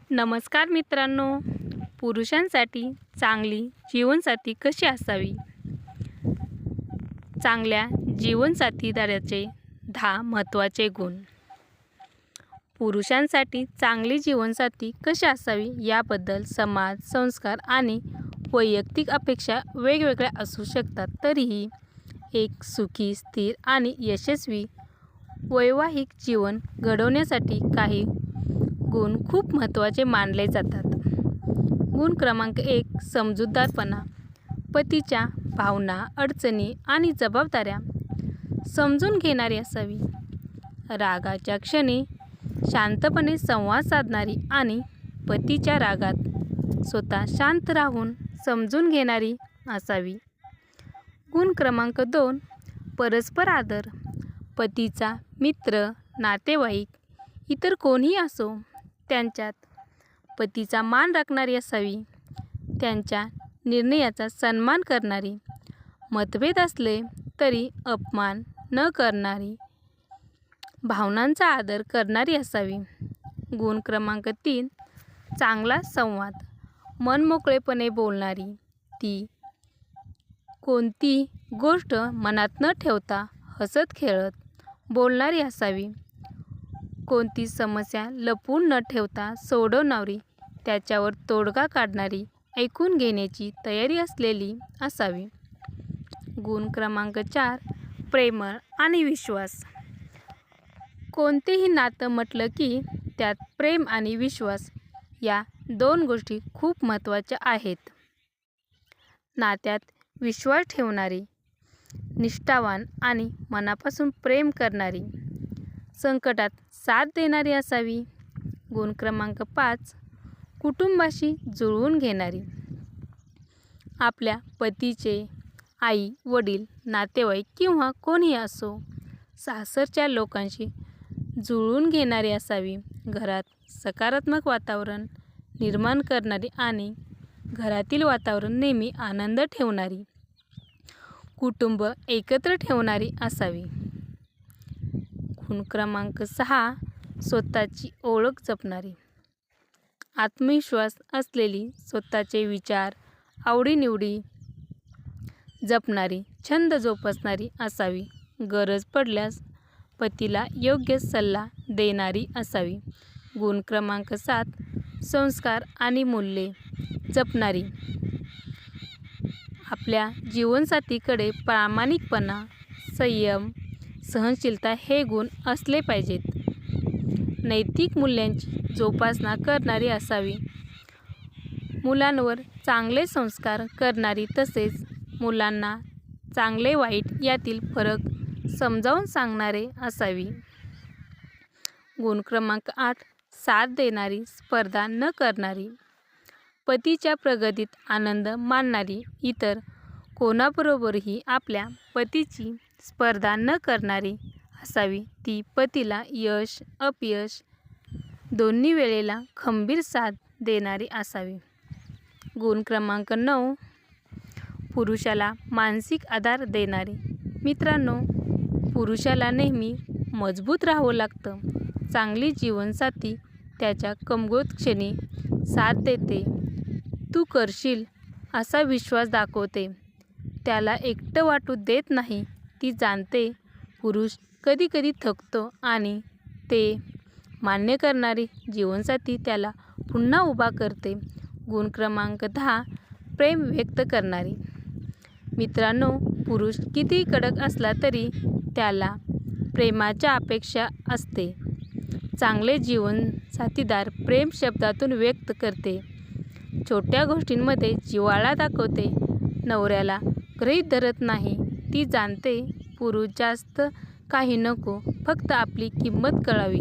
नमस्कार मित्रांनो. पुरुषांसाठी चांगली जीवनसाथी कशी असावी? चांगल्या जीवनसाथीदाराचे 10 महत्त्वाचे गुण. पुरुषांसाठी चांगली जीवनसाथी कशी असावी याबद्दल समाज, संस्कार आणि वैयक्तिक अपेक्षा वेगवेगळ्या असू शकतात. तरीही एक सुखी, स्थिर आणि यशस्वी वैवाहिक जीवन घडवण्यासाठी काही गुण खूप महत्त्वाचे मानले जातात. गुण क्रमांक 1. समजूतदारपणा. पतीच्या भावना, अडचणी आणि जबाबदाऱ्या समजून घेणारी असावी. रागाच्या क्षणी शांतपणे संवाद साधणारी आणि पतीच्या रागात स्वतः शांत राहून समजून घेणारी असावी. गुण क्रमांक 2. परस्पर आदर. पतीचा मित्र, नातेवाईक, इतर कोणीही असो, त्यांच्यात पतीचा मान राखणारी असावी. त्यांच्या निर्णयाचा सन्मान करणारी, मतभेद असले तरी अपमान न करणारी, भावनांचा आदर करणारी असावी. गुण क्रमांक 3. चांगला संवाद. मनमोकळेपणे बोलणारी. ती कोणती गोष्ट मनात न ठेवता हसत खेळत बोलणारी असावी. कोणती समस्या लपवून न ठेवता सोडवणारी, त्याच्यावर तोडगा काढणारी, ऐकून घेण्याची तयारी असलेली असावी. गुण क्रमांक 4. प्रेमळ आणि विश्वास. कोणतेही नातं म्हटलं की त्यात प्रेम आणि विश्वास या 2 गोष्टी खूप महत्त्वाच्या आहेत. नात्यात विश्वास ठेवणारी, निष्ठावान आणि मनापासून प्रेम करणारी, संकटात साथ देणारी असावी. गुण क्रमांक 5. कुटुंबाशी जुळवून घेणारी. आपल्या पतीचे आई, वडील, नातेवाईक किंवा कोणीही असो, सासरच्या लोकांशी जुळवून घेणारी असावी. घरात सकारात्मक वातावरण निर्माण करणारी आणि घरातील वातावरण नेहमी आनंद ठेवणारी, कुटुंब एकत्र ठेवणारी असावी. गुण क्रमांक 6. स्वतःची ओळख जपणारी. आत्मविश्वास असलेली, स्वतःचे विचार, आवडीनिवडी जपणारी, छंद जोपासणारी असावी. गरज पडल्यास पतीला योग्य सल्ला देणारी असावी. गुण क्रमांक 7. संस्कार आणि मूल्ये जपणारी. आपल्या जीवनसाथीकडे प्रामाणिकपणा, संयम, सहनशीलता हे गुण असले पाहिजेत. नैतिक मूल्यांची जोपासना करणारी असावी. मुलांवर चांगले संस्कार करणारी, तसेच मुलांना चांगले वाईट यातील फरक समजावून सांगणारे असावी. गुण क्रमांक 8. साथ देणारी, स्पर्धा न करणारी. पतीच्या प्रगतीत आनंद मानणारी, इतर कोणाबरोबरही आपल्या पतीची स्पर्धा न करणारी असावी. ती पतीला यश, अपयश दोन्ही वेळेला खंबीर साथ देणारी असावी. गुण क्रमांक 9. पुरुषाला मानसिक आधार देणारी. मित्रांनो, पुरुषाला नेहमी मजबूत राहावं लागतं. चांगली जीवनसाथी त्याच्या कमकुवत क्षणी साथ देते, तू करशील असा विश्वास दाखवते, त्याला एकटं वाटू देत नाही. ती जाणते पुरुष कधी कधी थकतो आणि ते मान्य करणारी जीवनसाथी त्याला पुन्हा उभा करते. गुण क्रमांक 10. प्रेम व्यक्त करणारी. मित्रांनो, पुरुष कितीही कडक असला तरी त्याला प्रेमाच्या अपेक्षा असते. चांगले जीवनसाथीदार प्रेम शब्दातून व्यक्त करते, छोट्या गोष्टींमध्ये जिव्हाळा दाखवते, नवऱ्याला गृहीत धरत नाही. ती जाणते पुरुष जास्त काही नको, फक्त आपली किंमत कळावी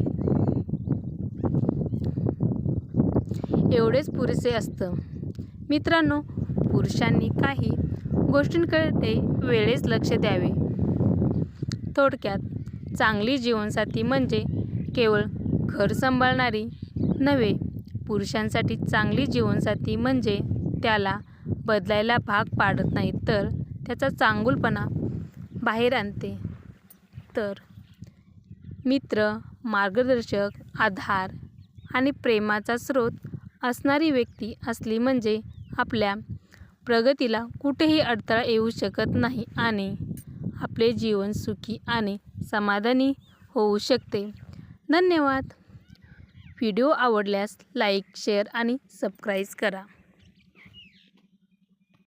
एवढेच पुरेसे असतं. मित्रांनो, पुरुषांनी काही गोष्टींकडे वेळेस लक्ष द्यावे. थोडक्यात, चांगली जीवनसाथी म्हणजे केवळ घर सांभाळणारी नव्हे. पुरुषांसाठी चांगली जीवनसाथी म्हणजे त्याला बदलायला भाग पाडत नाही, तर त्याचा चांगुलपणा बाहेर आणते. तर मित्र, मार्गदर्शक, आधार आणि प्रेमाचा स्रोत असणारी व्यक्ती असली म्हणजे आपल्या प्रगतीला कुठेही अडथळा येऊ शकत नाही आणि आपले जीवन सुखी आणि समाधानी होऊ शकते. धन्यवाद. व्हिडिओ आवडल्यास लाईक, शेअर आणि सबस्क्राईब करा.